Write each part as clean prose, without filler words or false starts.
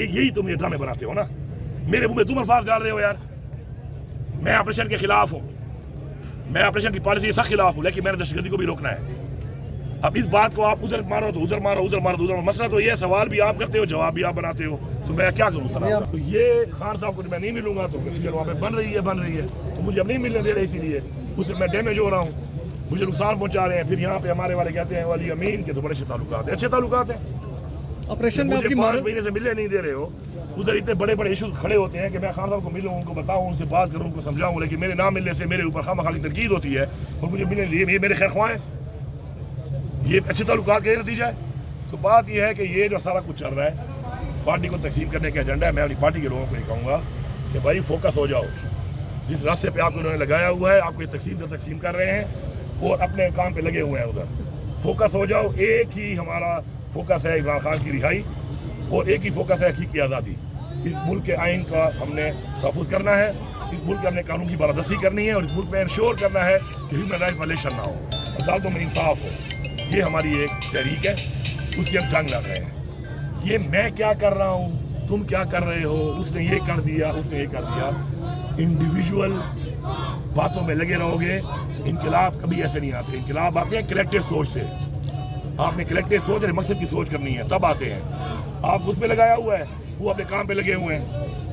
यही तुम ये ड्रामे बनाते हो ना, मेरे मुंह में तुम अल्फाज डाल रहे हो यार। मैं ऑपरेशन के खिलाफ हूँ, मैं ऑपरेशन की पॉलिसी के सख्त खिलाफ हूँ, लेकिन मैंने दहशतगर्दी को भी रोकना है। अब इस बात को आप उधर मारो तो उधर मारो, उधर मारो तो उधर मारो। मसला तो ये सवाल भी आप करते हो, जवाब भी आप बनाते हो, तो मैं क्या करूँ? तो ये खान साहब को मैं नहीं मिलूंगा तो फिर वहाँ पे बन रही है, तो मुझे अब नहीं मिलने दे रहे, इसीलिए उससे मैं डैमेज हो रहा हूँ, मुझे नुकसान पहुँचा रहे हैं। फिर यहाँ पे हमारे वाले कहते हैं वाली अमीन के तो बड़े अच्छे ताल्लुकात हैं, अच्छे ताल्लुकात हैं। ऑपरेशन में मुझे 5 महीने से मिलने नहीं दे रहे हो, उधर इतने बड़े बड़े इशूज खड़े होते हैं कि मैं खान साहब को मिलूँ, उनको बताऊँ, उनसे बात करूँ, उनको समझाऊँ, लेकिन मेरे ना मिलने से मेरे ऊपर खामखा की तनकीद होती है और मुझे मिलने लिए ये मेरे खैर ख्वाह हैं, ये अच्छे ताल्लुकात का नतीजा है। तो बात ये है कि ये जो सारा कुछ चल रहा है पार्टी को तकसीम करने का एजेंडा है। मैं अपनी पार्टी के लोगों को ये कहूँगा कि भाई फोकस हो जाओ, जिस रास्ते पे आपको उन्होंने लगाया हुआ है, आपको ये तकसीम कर रहे हैं और अपने काम पे लगे हुए हैं, उधर फोकस हो जाओ। एक ही हमारा फोकस है इमरान खान की रिहाई और एक ही फोकस है हकीकी आज़ादी। इस मुल्क के आइन का हमने तहफ़्फ़ुज़ करना है, इस मुल्क के हमने कानून की बालादस्ती करनी है और इस मुल्क में इंश्योर करना है कि ह्यूमन राइट्स वायलेशन ना हो, अदालतों में इंसाफ हो। ये हमारी एक तहरीक है, उसकी हम जंग लड़ रहे हैं। ये मैं क्या कर रहा हूँ, तुम क्या कर रहे हो, उसने ये कर दिया, उसने ये कर दिया, इंडिविजुअल बातों में लगे रहोगे, इनकलाब कभी ऐसे नहीं आते। इनकलाब आते हैं कलेक्टिव सोच से। आपने कलेक्टिव सोच और मकसद की सोच करनी है, तब आते हैं। आप उसमें लगाया हुआ है, वो अपने काम पे लगे हुए हैं,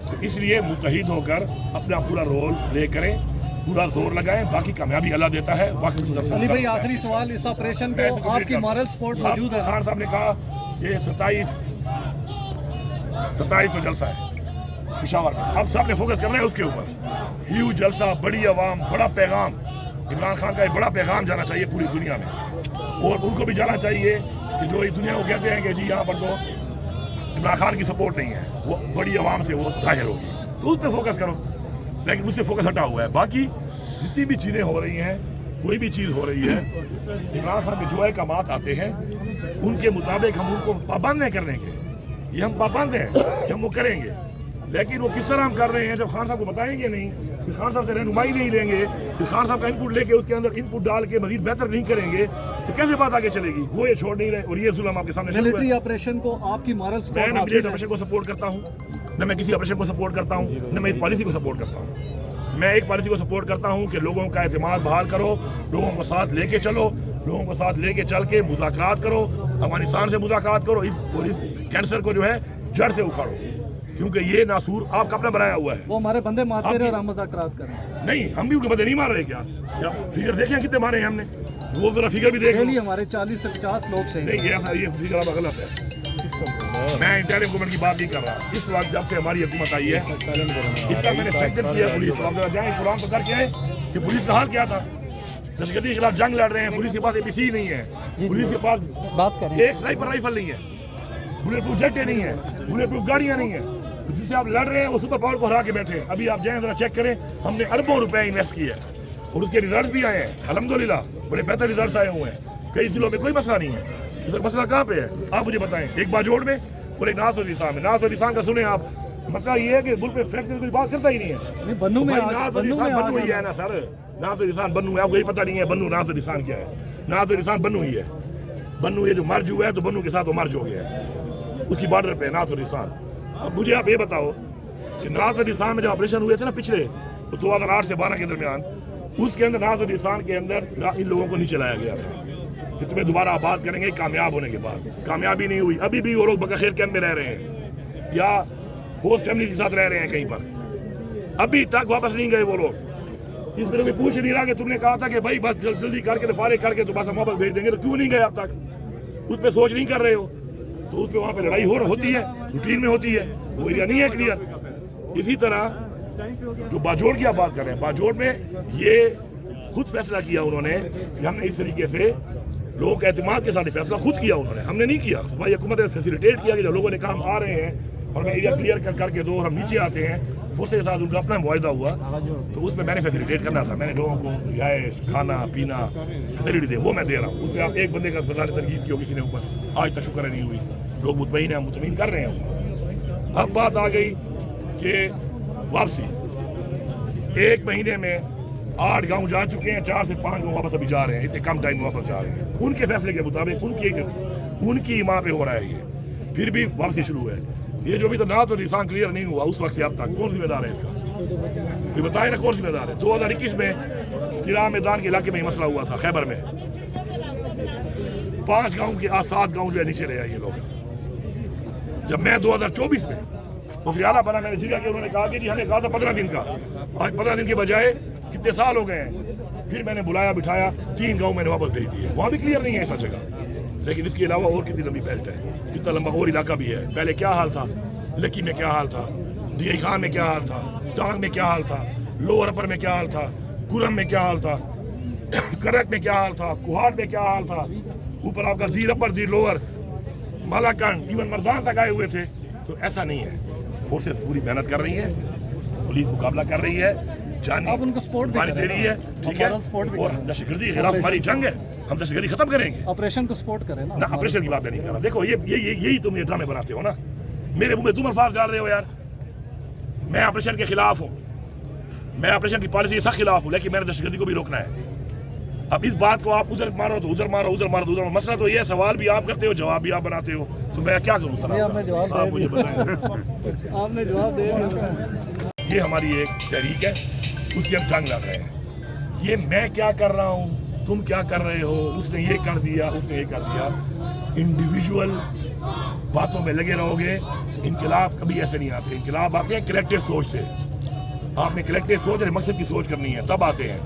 तो इसलिए मुत्तहिद होकर अपना पूरा रोल प्ले करें, पूरा जोर लगाएं, बाकी कामयाबी अल्लाह देता है। अली भाई आखिरी सवाल, इस ऑपरेशन पे आपकी मॉरल सपोर्ट मौजूद है? खान साहब ने कहा ये 27 में जलसा है पिशावर में, अब सब ने फोकस करना है उसके ऊपर। ह्यूज जलसा, बड़ी आवाम, बड़ा पैगाम, इमरान खान का एक बड़ा पैगाम जाना चाहिए पूरी दुनिया में, और उनको भी जाना चाहिए कि जो इस दुनिया को कहते हैं कि जी यहाँ पर तो इमरान खान की सपोर्ट नहीं है, वो बड़ी आवाम से वो जाहिर होगी, तो उस पर फोकस करो। लेकिन मुझसे फोकस हटा हुआ है। बाकी जितनी भी चीज़ें हो रही हैं, कोई भी चीज़ हो रही है, इमरान खान के जो अहकामात आते हैं उनके मुताबिक हम उनको पाबंद नहीं करने के, ये हम पाबंद हैं कि हम वो करेंगे। लेकिन वो किस तरह हम कर रहे हैं जब खान साहब को बताएंगे नहीं, कि खान साहब से रहनुमाई नहीं लेंगे, कि खान साहब का इनपुट लेके उसके अंदर इनपुट डाल के मजीद बेहतर नहीं करेंगे, तो कैसे बात आगे चलेगी? वो ये छोड़ नहीं रहे और ये जुल्म आपके सामने। मिलिट्री ऑपरेशन को आपकी मॉरल सपोर्ट? मैं मिलिट्री ऑपरेशन को सपोर्ट करता हूँ, न मैं किसी ऑपरेशन को सपोर्ट करता हूँ, न मैं इस पॉलिसी को सपोर्ट करता हूँ। मैं एक पॉलिसी को सपोर्ट करता हूँ कि लोगों का एतमाद बहाल करो, लोगों को साथ लेके चलो, लोगों को साथ लेके चल के मुज़ाकरात करो, अफगानिस्तान से मुज़ाकरात करो, इस कैंसर को जो है जड़ से उखाड़ो, क्योंकि ये नासूर आपका अपना बनाया हुआ है। वो हमारे बंदे मारते रहे और हम मुज़ाकरात कर रहे हैं। नहीं, हम भी उनके बंदे नहीं मार रहे क्या? जब फिगर देखें कितने मारे हैं हमने, वो जरा फिगर भी देख लो। हमारे 40 से 50 लोग शहीद। नहीं, ये फिगर गलत है। मैं इंटरिम गवर्नमेंट की बात नहीं कर रहा। इस वक्त जब से हमारी हुकूमत आई है, इतना मैंने स्ट्रेंथन किया पुलिस को। आप जाएं कुरान तो करके आए कि पुलिस का हाल क्या था। दहशतगर्दी के खिलाफ जंग लड़ रहे हैं, पुलिस के पास APC नहीं है, पुलिस के पास बात करें एक स्नाइपर राइफल नहीं है, बुलेट प्रूफ जेटें नहीं है, बुलेट प्रूफ गाड़ियाँ नहीं है, तो जिससे आप लड़ रहे हैं वो सुपर पावर को हरा के बैठे हैं। अभी आप जाएं जरा चेक करें, हमने अरबों रुपए इन्वेस्ट किए और उसके रिजल्ट भी आए हैं, अल्हम्दुलिल्लाह बड़े बेहतर रिजल्ट आए हुए हैं। कई जिलों में कोई मसला नहीं है। इसका मसला कहाँ पे है आप मुझे बताएं? एक बाजोड़ में और एक नाज़ और निशान में। नाज़ और निशान का सुने आप, मसला ये है कि मुल्क पे फ्रैक्चर कोई बात करता ही नहीं है। बन्नू में नाज़ और निशान बन्नू ही है ना सर, नाज़ और निशान बन्नू है, आपको यही पता नहीं है बन्नू नाज़ और निशान क्या है? नाज़ और निशान बन्नू ही है। बन्नू ये जो मर्ज हुआ है तो बन्नू के साथ वो मर्ज हो गया है, उसकी बॉर्डर पे नाज़ और निशान। अब मुझे आप ये बताओ कि नाज़ और निशान में जो ऑपरेशन हुए थे ना पिछले, तो 2008 से 12 के दरमियान, उसके अंदर नाज़ और निशान के अंदर इन लोगों को नहीं चलाया गया था कि तुम्हें दोबारा आबाद करेंगे कामयाब होने के बाद। कामयाबी नहीं हुई। अभी भी वो लोग बकखैर कैंप में रह रहे हैं या होस्ट फैमिली के साथ रह रहे हैं कहीं पर, अभी तक वापस नहीं गए वो लोग। इस तरह में पूछ नहीं रहा कि तुमने कहा था कि भाई बस जल्दी करके फारिग करके तो बस हम वापस भेज देंगे, तो क्यों नहीं गए अब तक? उस पर सोच नहीं कर रहे हो, तो उस पर वहाँ पर लड़ाई होती है, रूटीन में होती है, वो एरिया नहीं है क्लियर। इसी तरह जो बाजोड़ की आप बात कर रहे हैं, बाजोड़ में ये खुद फैसला किया उन्होंने कि हमने इस तरीके से लोगों के एतमाद के साथ फैसला खुद किया उन्होंने, हमने नहीं किया। भाई हुकूमत ने फैसिलिटेट किया कि जब लोगों ने कहा हम आ रहे हैं और हमें एरिया क्लियर करके दो और हम नीचे आते हैं, फोर्स के साथ उनका अपना मुआहदा हुआ, तो उसमें मैंने फैसिलिटेट करना था। मैंने लोगों को रिहाइश, खाना पीना फैसिलिटी दे, वो मैं दे रहा हूँ। उसमें आप एक बंदे का बता तनकीद की हो किसी ने ऊपर, आज तक शुक्र नहीं हुई, लोग मुतमईन हैं, मुतमईन कर रहे हैं। अब बात आ गई कि वापसी, 1 महीने में 8 गांव जा चुके हैं, 4 से 5 गांव वापस अभी जा रहे हैं, इतने कम टाइम में वापस जा रहे हैं। उनके फैसले के मुताबिक उनकी माँ पे हो रहा है ये, फिर भी वापसी शुरू है। ये जो भी तो ना तो निशान क्लियर नहीं हुआ उस वक्त से अब तक, कौन जिम्मेदार है इसका? ये बताए ना कौन जिम्मेदार है? 2021 में चिराग मैदान के इलाके में ही मसला हुआ था, खैबर में 5 गांव के 7 गांव जो है नीचे रहे ये लोग। जब मैं 2024 में मुफ्तियाला बना, मैंने जिक्र किया, उन्होंने कहा कि जी हमें कहा था 15 दिन का, आज 15 दिन के बजाय कितने साल हो गए हैं। फिर मैंने बुलाया बिठाया, 3 गांव मैंने वापस भेज दिए, वहाँ भी क्लियर नहीं है ऐसा जगह। लेकिन इसके अलावा और कितनी लंबी बेल्ट है, कितना लंबा और इलाका भी है। पहले क्या हाल था, लकी में क्या हाल था, डीआई खान में क्या हाल था, टांग में क्या हाल था, लोअर अपर में क्या हाल था, गुरम में क्या हाल था, करक में क्या हाल था, कुहाड़ में क्या हाल था, ऊपर आपका दीर अपर दीर लोअर मालाकंड इवन मर्दान तक आए हुए थे। तो ऐसा नहीं है, फोर्सेस पूरी मेहनत कर रही है, पुलिस मुकाबला कर रही है, जानी आप उनको सपोर्ट दे रही है, ठीक है। और दहशतगर्दी के खिलाफ हमारी जंग है, हम दहशतगर्दी खत्म करेंगे। ऑपरेशन को सपोर्ट करें ना, ऑपरेशन की बात नहीं कर रहा। देखो यही तुम ये ड्रामे बनाते हो ना, मेरे मुंह में तुम अल्फाज डाल रहे हो यार। मैं ऑपरेशन के खिलाफ हूँ, मैं ऑपरेशन की पॉलिसी के सख्त खिलाफ हूँ, लेकिन मैंने दहशतगर्दी को भी रोकना है। अब इस बात को आप उधर मारो तो उधर मारो, उधर मारो तो उधर मारो। मसला तो ये है, सवाल भी आप करते हो, जवाब भी आप बनाते हो, तो मैं क्या करूँ? आपने जवाब आप मुझे बताएं। आपने जवाब दे दिया। ये हमारी एक तहरीक है, उसकी हम जंग लड़ रहे हैं। ये मैं क्या कर रहा हूँ, तुम क्या कर रहे हो, उसने ये कर दिया, उसने ये कर दिया, इंडिविजुअल बातों में लगे रहोगे। इनकलाब कभी ऐसे नहीं आते, इनकलाब आते हैं कलेक्टिव सोच से। आपने कलेक्टिव सोच और मकसद की सोच करनी है, तब आते हैं।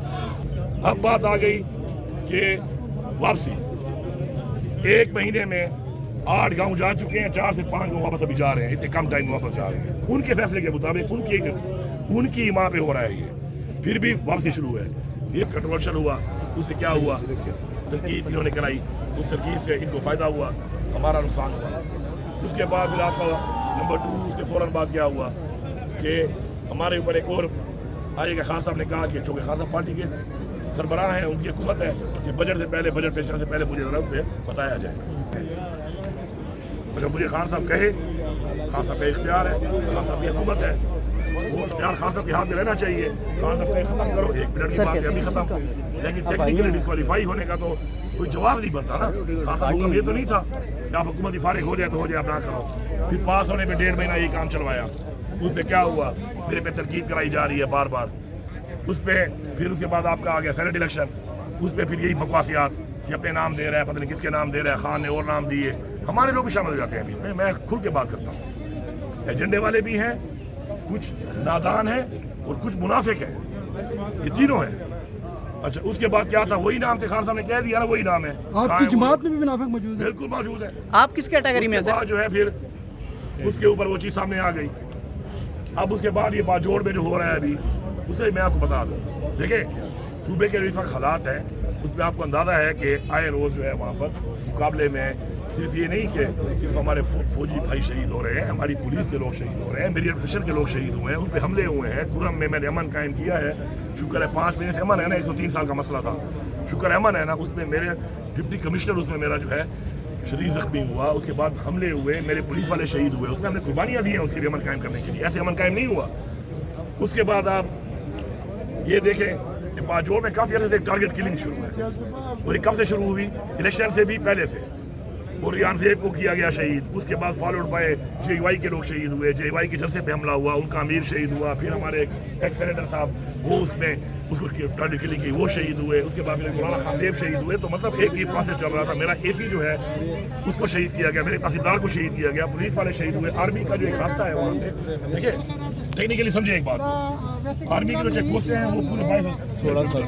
अब बात आ गई कि वापसी, 1 महीने में 8 गांव जा चुके हैं, 4 से 5 गांव वापस अभी जा रहे हैं, इतने कम टाइम में वापस जा रहे हैं। उनके फैसले के मुताबिक उनकी माँ पे हो रहा है ये, फिर भी वापसी शुरू है। ये कंट्रोवर्शियल हुआ, उससे क्या हुआ, तनकीद इन्होंने कराई, उस तनकीद से इनको फ़ायदा हुआ, हमारा नुकसान हुआ। उसके बाद फिर आपका नंबर 2, उसके फ़ौरन बाद क्या हुआ कि हमारे ऊपर एक और आएगा। खान साहब ने कहा कि चूँकि खान साहब पार्टी के सरबराह हैं, उनकी हुकूमत है कि बजट से पहले, बजट पेश करने से पहले मुझे ज़रा उस पर बताया जाए। अगर मुझे खान साहब कहे, खान साहब का इख्तियार है, खान साहब की हुकूमत है, वो इख्तियार खान साहब के हाथ में रहना चाहिए। खान साहब कहे ख़त्म करो, 1 मिनट की बात है, अभी ख़त्म। लेकिन टेक्निकली डिस्क्वालीफाई होने का तो कोई जवाब नहीं बनता ना। खान साहब हुक्म ये तो नहीं था कि आप हुकूमती फारिग हो जाए तो हो जाए, आप ना करो। फिर पास होने में 1.5 महीना ये काम चलवाया, उस पर क्या हुआ, मेरे पे तनकीद कराई जा रही है बार बार उस पर। फिर उसके बाद आपका आ गया सेनेट इलेक्शन, उस पर फिर यही बकवासियात कि अपने नाम दे रहा है, पता नहीं किसके नाम दे रहा है, खान ने और नाम दिए। हमारे लोग भी शामिल हो जाते हैं अभी, मैं खुल के बात करता हूँ। एजेंडे वाले भी हैं, कुछ नादान हैं और कुछ मुनाफिक हैं, ये तीनों हैं। अच्छा, उसके बाद क्या था, वही नाम थे, खान साहब ने कह दिया ना, वही नाम है। आपकी जमात में भी मुनाफिक मौजूद है? बिल्कुल मौजूद है। आप किस कैटेगरी में हैं? जो है फिर उसके ऊपर वो चीज़ सामने आ गई। अब उसके बाद ये बाजोड़ में जो हो रहा है अभी, उसे मैं आपको बता दूँ। देखिए, सूबे के इस वक्त हालात हैं, उसमें आपको अंदाज़ा है कि आए रोज़ जो है वहाँ पर मुकाबले में सिर्फ ये नहीं कि सिर्फ हमारे फौजी भाई शहीद हो रहे हैं, हमारी पुलिस के लोग शहीद हो रहे हैं, मेरी प्रोफेशन के लोग शहीद हुए हैं, उन पर हमले हुए हैं। गुरम में मैंने अमन कायम किया है, शुक्र है 5 महीने से अमन है ना, 103 साल का मसला था, शुक्र अमन है ना। उसमें मेरे डिप्टी कमिश्नर, उसमें मेरा जो है शरीर जख्मी हुआ, उसके बाद हमले हुए, मेरे पुलिस वाले शहीद हुए, उसमें हमने कुर्बानियाँ दी हैं उसके लिए अमन कायम करने के लिए। ऐसे अमन कायम नहीं हुआ। उसके बाद आप ये देखें कि बाजोड़ में काफ़ी अर्से से टारगेट किलिंग शुरू है, और ये कब से शुरू हुई, इलेक्शन से भी पहले से। और रियान ज़ेब को किया गया शहीद, उसके बाद फॉलोड बाय JY के लोग शहीद हुए, JY के जलसे पे हमला हुआ, उनका अमीर शहीद हुआ, फिर हमारे एक्स सेनेटर साहब वो उसमें उसको टारगेट किलिंग की, वो शहीद हुए, उसके बाद मेरे मौलाना खानदेव शहीद हुए। तो मतलब एक ये प्रोसेस चल रहा था। मेरा AC जो है उसको शहीद किया गया, मेरे तहसीलदार को शहीद किया गया, पुलिस वाले शहीद हुए। आर्मी का जो एक रास्ता है वहाँ से, देखिए टेक्निकली समझे एक बात, आर्मी के जो चेक पोस्ट हैं वो पूरे 22 थोड़ा सा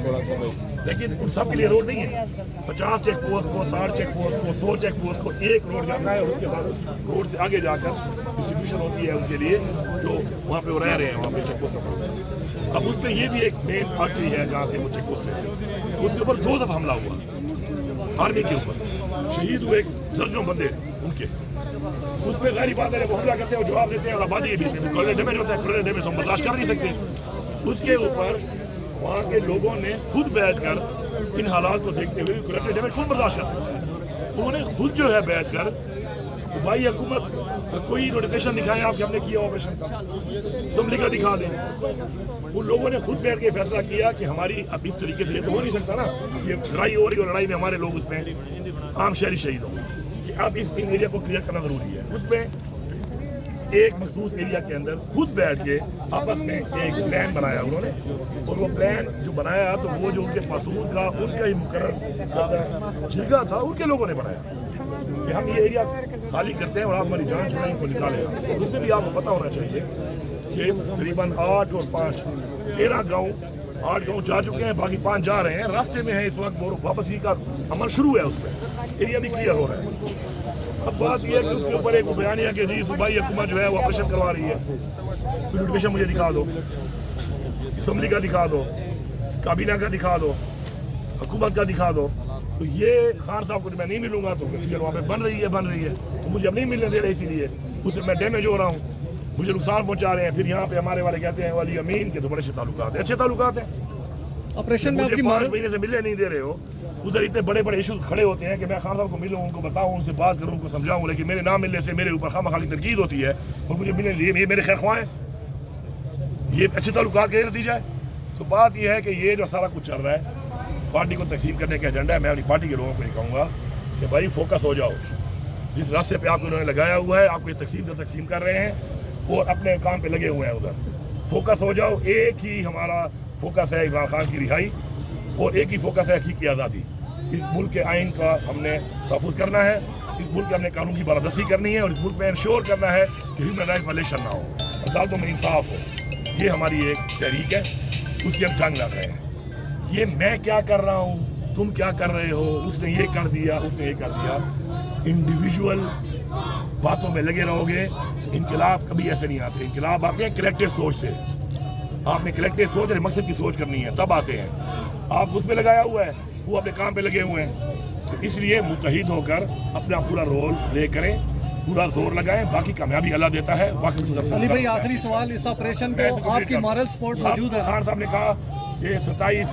लेकिन उन सब के लिए रोड नहीं है। 50 चेक पोस्ट को, 60 चेक पोस्ट को, 100 चेक पोस्ट को एक रोड जाता है, और उसके बाद उस रोड से आगे जाकर डिस्ट्रीब्यूशन होती है उनके लिए जो वहाँ पे वो रह रहे हैं, वहाँ पे चेक पोस्ट पर। अब उस पर ये भी एक मेन आर्टरी है जहाँ से वो चेक पोस्ट है, उसके ऊपर 2 दफ़ा हमला हुआ आर्मी के ऊपर, शहीद हुए दर्जनों बंदे उनके। उसमें गहरी बात है, वो हमला करते हैं, जवाब देते हैं, और आबादी भी कोलोनियल डैमेज होता है, कोलोनियल डैमेज हम बर्दाश्त कर नहीं सकते। उसके ऊपर वहाँ के लोगों ने खुद बैठकर इन हालात को देखते हुए कोलोनियल डैमेज खुद बर्दाश्त कर सकते हैं। उन्होंने खुद जो है बैठकर भाई हुकूमत कोई नोटिफिकेशन दिखाएं आपके हमने किया ऑपरेशन का, असम्बली का दिखा दें। उन लोगों ने खुद बैठ के फैसला किया कि हमारी अब इस तरीके से ये तो हो नहीं सकता ना, ये लड़ाई हो रही और लड़ाई में हमारे लोग उसमें आम शहरी शहीद हों, कि अब इन एरिया को क्लियर करना ज़रूरी है। उसमें ایک مخصوص ایریا کے اندر خود بیٹھ کے آپس میں ایک پلان بنایا انہوں نے، اور وہ پلان جو بنایا تو وہ جو ان کے پاسور کا ان کا ہی مقرر جرگہ تھا ان کے لوگوں نے بنایا کہ ہم یہ ایریا خالی کرتے ہیں اور آپ ہماری جان چھڑائیں کو نکالے گا. اس میں بھی آپ کو پتہ ہونا چاہیے کہ تقریباً 8 اور 5 13 گاؤں 8 گاؤں جا چکے ہیں، باقی 5 جا رہے ہیں، راستے میں ہیں اس وقت. وہ واپسی کا عمل شروع ہے، اس پہ ایریا بھی کلیئر ہو رہا ہے. اب بات یہ ہے کہ اس کے اوپر ایک بیانیہ کہ جی صوبائی حکومت جو ہے وہ آپریشن کروا رہی ہے. نوٹیفیکیشن مجھے دکھا دو، اسمبلی کا دکھا دو، کابینہ کا دکھا دو، حکومت کا دکھا دو. تو یہ خان صاحب کو میں نہیں ملوں گا تو وہاں پہ بن رہی ہے تو مجھے اب نہیں ملنے دے رہے، اسی لیے اس میں ڈیمیج ہو رہا ہوں، مجھے نقصان پہنچا رہے ہیں. پھر یہاں پہ ہمارے والے کہتے ہیں والی امین کے تو بڑے اچھے تعلقات ہیں، اچھے تعلقات ہیں. آپریشن میں مجھے 5 مہینے سے ملنے نہیں دے رہے ہو. ادھر اتنے بڑے بڑے ایشوز کھڑے ہوتے ہیں کہ میں خان صاحب کو ملوں، ان کو بتاؤں، ان سے بات کروں، ان کو سمجھاؤں، لیکن میرے نہ ملنے سے میرے اوپر خواہ کی تنقید ہوتی ہے اور مجھے ملنے لیے یہ میرے خیر خواہ ہیں. یہ اچھے تعلقات کا نتیجہ ہے. تو بات یہ ہے کہ یہ جو سارا کچھ چل رہا ہے پارٹی کو تقسیم کرنے کا ایجنڈا ہے. میں اپنی پارٹی کے لوگوں کو یہ کہوں گا کہ بھائی فوکس ہو جاؤ. جس راستے پہ آپ کو انہوں نے لگایا ہوا ہے، آپ کو یہ تقسیم کر رہے ہیں اور اپنے کام پہ لگے ہوئے ہیں. ادھر فوکس ہو جاؤ. ایک ہی ہمارا فوکس ہے عمران خان کی رہائی، اور ایک ہی فوکس ہے حقیقی آزادی. اس ملک کے آئین کا ہم نے تحفظ کرنا ہے، اس ملک میں ہم نے قانون کی بالادستی کرنی ہے، اور اس ملک میں انشور کرنا ہے کہ ہیومن رائٹ وائلیشن نہ ہو، عدالتوں میں انصاف ہو. یہ ہماری ایک تحریک ہے، اس کی ہم جنگ لڑ رہے ہیں. یہ میں کیا کر رہا ہوں، تم کیا کر رہے ہو، اس نے یہ کر دیا، اس نے یہ کر دیا، انڈیویجول باتوں میں لگے رہو گے. انقلاب کبھی ایسے نہیں آتے. انقلاب آتے ہیں کلیکٹیو سوچ سے. آپ نے کلیکٹیو سوچ اور مقصد کی سوچ کرنی ہے، تب آتے ہیں. آپ اس پہ لگایا ہوا ہے، وہ اپنے کام پہ لگے ہوئے ہیں. تو اس لیے متحد ہو کر اپنا پورا رول لے کریں، پورا زور لگائیں. باقی کامیابی اللہ دیتا ہے. علی بھائی آخری سوال، اس آپریشن کو آپ کی مارل سپورٹ موجود ہے؟ خان صاحب نے کہا کہ 27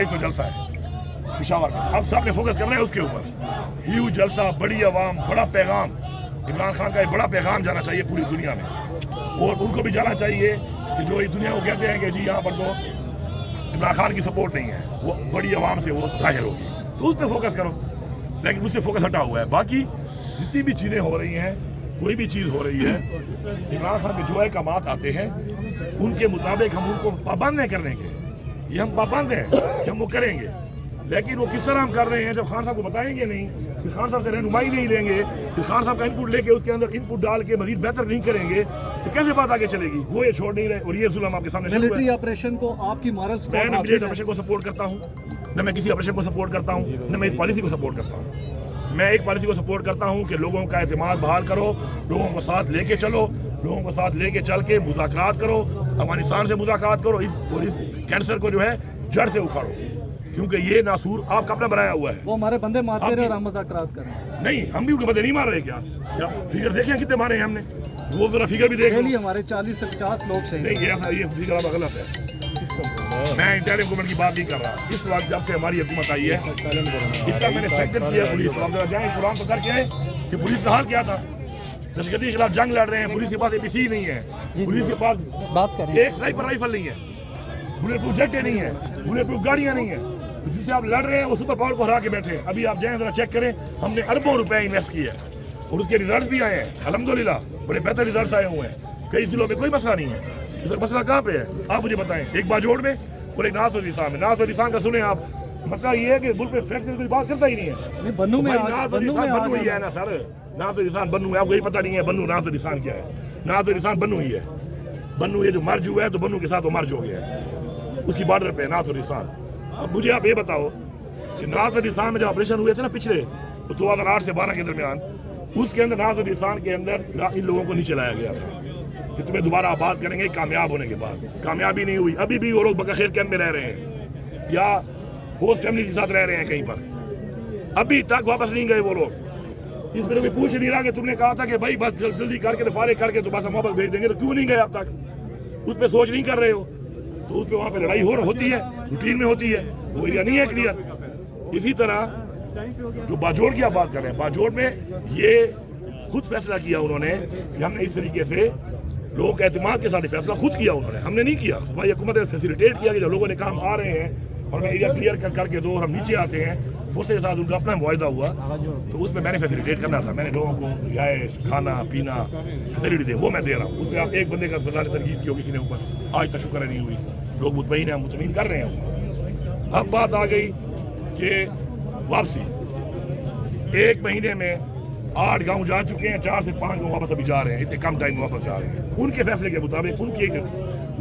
کو جلسہ ہے پشاور میں. اب سب نے فوکس کرنا ہے اس کے اوپر. ہیوج جلسہ، بڑی عوام، بڑا پیغام. عمران خان کا ایک بڑا پیغام جانا چاہیے پوری دنیا میں، اور ان کو بھی جانا چاہیے کہ جو اس دنیا کو کہتے ہیں کہ جی یہاں پر تو عمران خان کی سپورٹ نہیں ہے، وہ بڑی عوام سے وہ ظاہر ہوگی. تو اس پہ فوکس کرو. لیکن اس سے فوکس ہٹا ہوا ہے. باقی جتنی بھی چیزیں ہو رہی ہیں، کوئی بھی چیز ہو رہی ہے، عمران خان کے جو احکامات آتے ہیں ان کے مطابق ہم ان کو پابند نہیں کرنے کے. یہ ہم پابند ہیں کہ ہم وہ کریں گے، لیکن وہ کس طرح ہم کر رہے ہیں جب خان صاحب کو بتائیں گے نہیں، کہ خان صاحب سے رہنمائی نہیں لیں گے، کہ خان صاحب کا انپٹ لے کے اس کے اندر انپٹ ڈال کے مزید بہتر نہیں کریں گے، تو کیسے بات آگے چلے گی؟ وہ یہ چھوڑ نہیں رہے، اور یہ ظلم آپ کے سامنے شروع ہے. ملٹری آپریشن کو آپ کی مارل میں سپورٹ نہ حاصل ہے؟ آپریشن کو سپورٹ کرتا ہوں، نہ میں کسی آپریشن کو سپورٹ کرتا ہوں، نہ میں اس پالیسی کو سپورٹ کرتا ہوں. میں ایک پالیسی کو سپورٹ کرتا ہوں کہ لوگوں کا اعتماد بحال کرو، لوگوں کو ساتھ لے کے چلو، لوگوں کو ساتھ لے کے چل کے مذاکرات کرو، افغانستان سے مذاکرات کرو، اور اس کینسر کو جو ہے جڑ سے اکھاڑو، کیونکہ یہ ناسور آپ کا اپنا بنایا ہوا ہے. وہ ہمارے بندے مارتے رہے اور ہم مذاکرات کریں. نہیں، ہم بھی ان کے بندے نہیں مار رہے. کیا فگر دیکھیں کتنے مارے ہیں ہم نے؟ وہ ذرا فگر بھی دیکھ لو. ہمارے 40 سے 50 لوگ شہید. نہیں، یہ فگر آپ غلط ہے. میں انٹرم گورنمنٹ کی بات نہیں کر رہا. اس وقت جب سے ہماری حکومت آئی ہے، اتنا میں نے سینکشن کیا پولیس کو. آپ جائیں قرآن تو کر کے آئے کہ پولیس کا حال کیا تھا. دہشت گردی کے خلاف جنگ لڑ رہے ہیں، پولیس کے پاس APC نہیں ہے، پولیس کے پاس ایک سنائپر رائفل نہیں ہے، بلٹ پروف جیٹیں نہیں ہیں، بلٹ پروف گاڑیاں نہیں ہیں. جس سے آپ لڑ رہے ہیں وہ سپر پاور کو ہرا کے بیٹھے ہیں. ابھی آپ جائیں ذرا چیک کریں، ہم نے اربوں روپے انویسٹ کیے ہیں اور اس کے ریزلٹس بھی آئے ہیں الحمدللہ. بڑے بہتر ریزلٹس آئے ہوئے ہیں. کئی ضلعوں میں کوئی مسئلہ نہیں ہے. اس کا مسئلہ کہاں پہ ہے آپ مجھے بتائیں؟ ایک باجوڑ میں اور ایک ناز الرسان میں. ناز الرسان کا سنیں آپ. مسئلہ یہ ہے کہ ملک میں فیکٹ کوئی بات کرتا ہی نہیں ہے. بنو میں بنو ہی ہے نا سر. ناز الرسان بنو ہے. آپ کو یہ پتہ نہیں ہے بنو ناز الرسان کیا ہے؟ ناز الرسان بنو ہی ہے. بنو یہ جو مرج ہوا ہے تو بنو کے ساتھ وہ مرج ہو گیا ہے. اس کی بارڈر پہ ناز الرسان. اب مجھے آپ یہ بتاؤ کہ ناز الرسان میں جو آپریشن ہوئے تھے نا پچھلے 2008 سے 12 کے درمیان، اس کے اندر ناز الرسان کے اندر ان لوگوں کو نیچے لایا گیا تھا کہ تمہیں دوبارہ آباد کریں گے کامیاب ہونے کے بعد. کامیابی نہیں ہوئی. ابھی بھی وہ لوگ بکخیر کیمپ میں رہ رہے ہیں یا ہوسٹ فیملی کے ساتھ رہ رہے ہیں کہیں پر. ابھی تک واپس نہیں گئے وہ لوگ. اس میں کوئی پوچھ نہیں رہا کہ تم نے کہا تھا کہ بھائی بس جلدی کر کے فارغ کر کے تو بس ہم واپس بھیج دیں گے، تو کیوں نہیں گئے اب تک؟ اس پہ سوچ نہیں کر رہے ہو. تو اس پہ وہاں پہ لڑائی ہوتی ہے، روٹین میں ہوتی ہے، وہ ایریا نہیں ہے کلیئر. اسی طرح جو باجوڑ کی آپ بات کر رہے ہیں، باجوڑ میں یہ خود فیصلہ کیا انہوں نے کہ ہم نے اس طریقے سے لوگوں کے اعتماد کے ساتھ فیصلہ خود کیا. انہوں نے، ہم نے نہیں کیا. بھائی حکومت نے فیسیلیٹیٹ کیا کہ جب لوگوں نے کہا ہم آ رہے ہیں اور ہمیں ایریا کلیئر کر کے دو اور ہم نیچے آتے ہیں फोर्सेस के साथ उनका अपना मुआहदा हुआ, तो उसमें मैंने फैसिलिटेट करना था। मैंने लोगों को रिहाइश, खाना पीना फैसिलिटी थे, वो मैं दे रहा हूँ। उसमें आप एक बंदे का गुजारे तरकीब की हो किसी ने ऊपर, आज तक शुक्र नहीं हुई, लोग मुतमईन हैं, मुतमईन कर रहे हैं। अब बात आ गई कि वापसी, 1 महीने में 8 गांव जा चुके हैं, 4 से 5 गांव वापस अभी जा रहे हैं, इतने कम टाइम में वापस जा रहे हैं। उनके फैसले के मुताबिक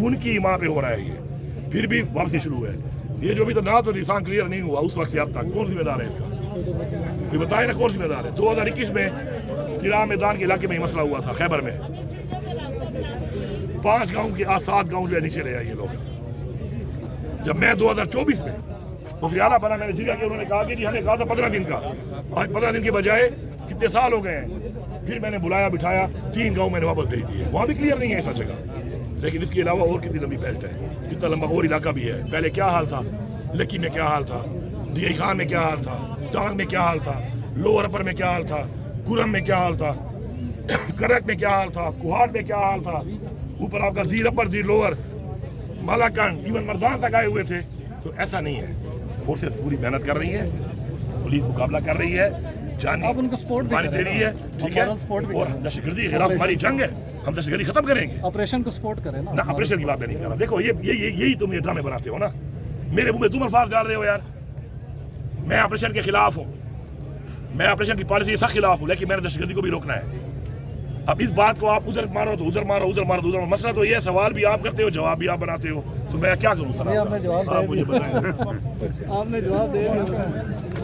उनकी माँ पे हो रहा है ये, फिर भी वापसी शुरू है। ये जो भी तो ना तो निशान क्लियर नहीं हुआ उस वक्त से अब तक, कौन जिम्मेदार है इसका? कोई बताए ना कौन जिम्मेदार है? 2021 में चिराग मैदान के इलाके में ही मसला हुआ था, खैबर में 5 गांव के 7 गांव जो है नीचे ले आए ये लोग। जब मैं 2024 में मुफ्तियाला बना, मैंने जिक्र किया, उन्होंने कहा कि जी हमें कहा था 15 दिन का, आज 15 दिन के बजाय कितने साल हो गए हैं। फिर मैंने बुलाया बिठाया, 3 गांव मैंने वापस भेज दिए, वहाँ भी क्लियर नहीं है ऐसा जगह। लेकिन इसके अलावा और कितनी लंबी बेल्ट है, कितना लंबा और इलाका भी है। पहले क्या हाल था, लकी में क्या हाल था, डी खान में क्या हाल था, टांग में क्या हाल था, लोअर अपर में क्या हाल था, गुरम में क्या हाल था, करक में क्या हाल था, कुहाड़ में क्या हाल था, ऊपर आपका जीर अपर जीर लोअर, मालाकंड, इवन मर्दान तक आए हुए थे। तो ऐसा नहीं है, फोर्सेस पूरी मेहनत कर रही है, पुलिस मुकाबला कर रही है, जानी आप उनको सपोर्ट दे रही है, ठीक है। और दहशतगर्दी के खिलाफ हमारी जंग है, हम दहशतगर्दी खत्म करेंगे। ऑपरेशन को सपोर्ट करें ना, ऑपरेशन की बात नहीं कर रहा। देखो यही तुम ये ड्रामे बनाते हो ना, मेरे मुंह में तुम अल्फाज डाल रहे हो यार। मैं ऑपरेशन के खिलाफ हूँ, मैं ऑपरेशन की पॉलिसी के सख्त खिलाफ हूँ, लेकिन मैंने दहशतगर्दी को भी रोकना है। अब इस बात को आप उधर मारो तो उधर मारो, उधर मारो तो उधर। मसला तो ये, सवाल भी आप करते हो, जवाब भी आप बनाते हो, तो मैं क्या करूँ सर? आपने जवाब आप मुझे बताएं। आपने जवाब दे दिया।